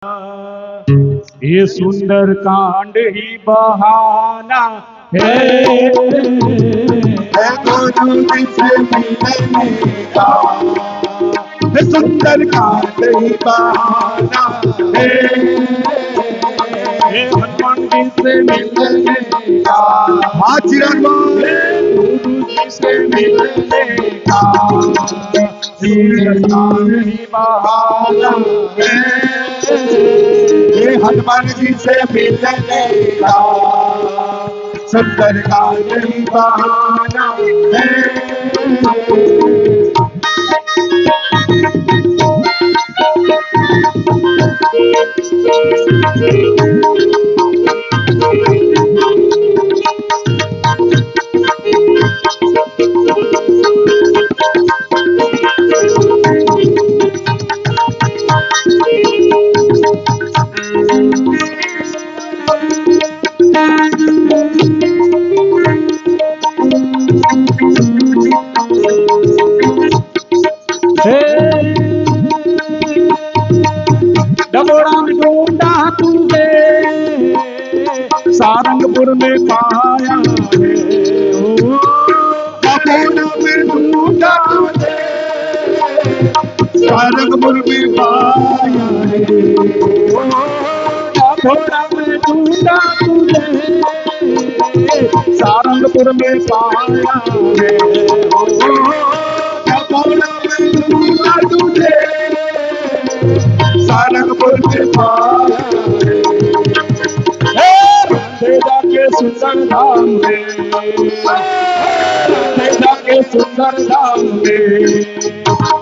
ये सुंदर कांड ही बहाना है गुरु जी से मिलने का। ये सुंदर कांड ही बहाना है हनुमान जी से मिलने का। गुरु जी से मिलने का सुंदर कांड ही बहाना है। ये हनुमान जी से मिलने का सुंदर कांड ही बहाना है। डबोड़ा में ढूंढा तुझे सारंगपुर में पाया है। डबोड़ा में ढूंढा तुझे सारंगपुर में पाया है। डबोड़ा में ढूंढा तुझे सारंगपुर में पाया है। डबोड़ा में ढूंढा तुझे सारंगपुर में पाया है। राधे जाके सुंदर धाम में, राधे जाके सुंदर धाम में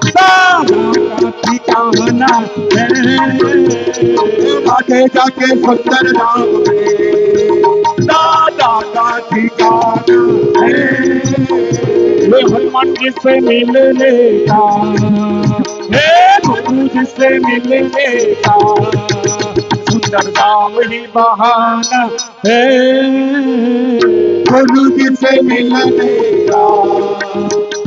सारा ठिकाना है। आगे जाके सुंदर धाम में दादा का ठिकाना है। ये हनुमान जी से मिलने का है, गुरु जी से मिलने का सुंदर धाम ही बहाना है। गुरु जी से मिलने का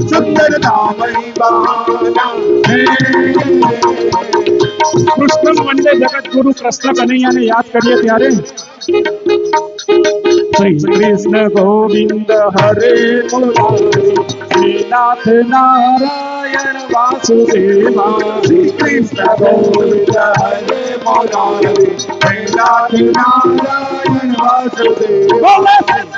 सुंदर धाम ही बहाना है। कृष्ण वंदे जगत गुरु कृष्ण कन्हैया ने याद करिए प्यारे। श्री कृष्ण गोविंद हरे मुरारी श्रीनाथ नारायण वासुदेवा। श्री कृष्ण गोविंद हरे मुरारी श्रीनाथ नारायण वासुदेवा।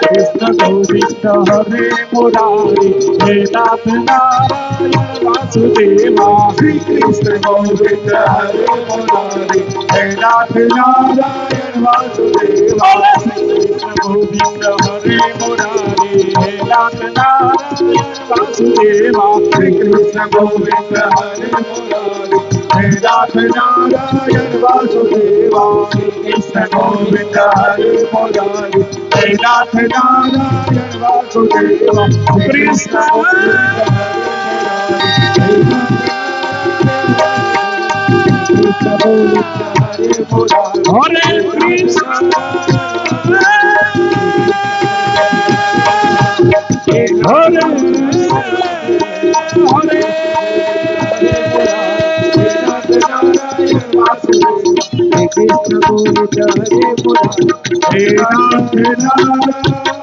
कृष्ण गोविंद हरे मुरारी श्रीनाथ नारायण वासुदेवा। श्री कृष्ण गोविंद हरे मुरारी श्रीनाथ नारायण वासुदेवा। कृष्ण गोविंद हरे मुरारी श्रीनाथ नारायण वासुदेवा। श्री कृष्ण गोविंद हरे मुरारी श्रीनाथ नारायण वासुदेवा। श्री कृष्ण गोविंद हरे मुरारी श्रीनाथ नारायण वासुदेवा। कृष्ण गोविंद हरे कृष्ण हरे हरे कृष्ण गोविंद हरे मुरारी श्रीनाथ नारायण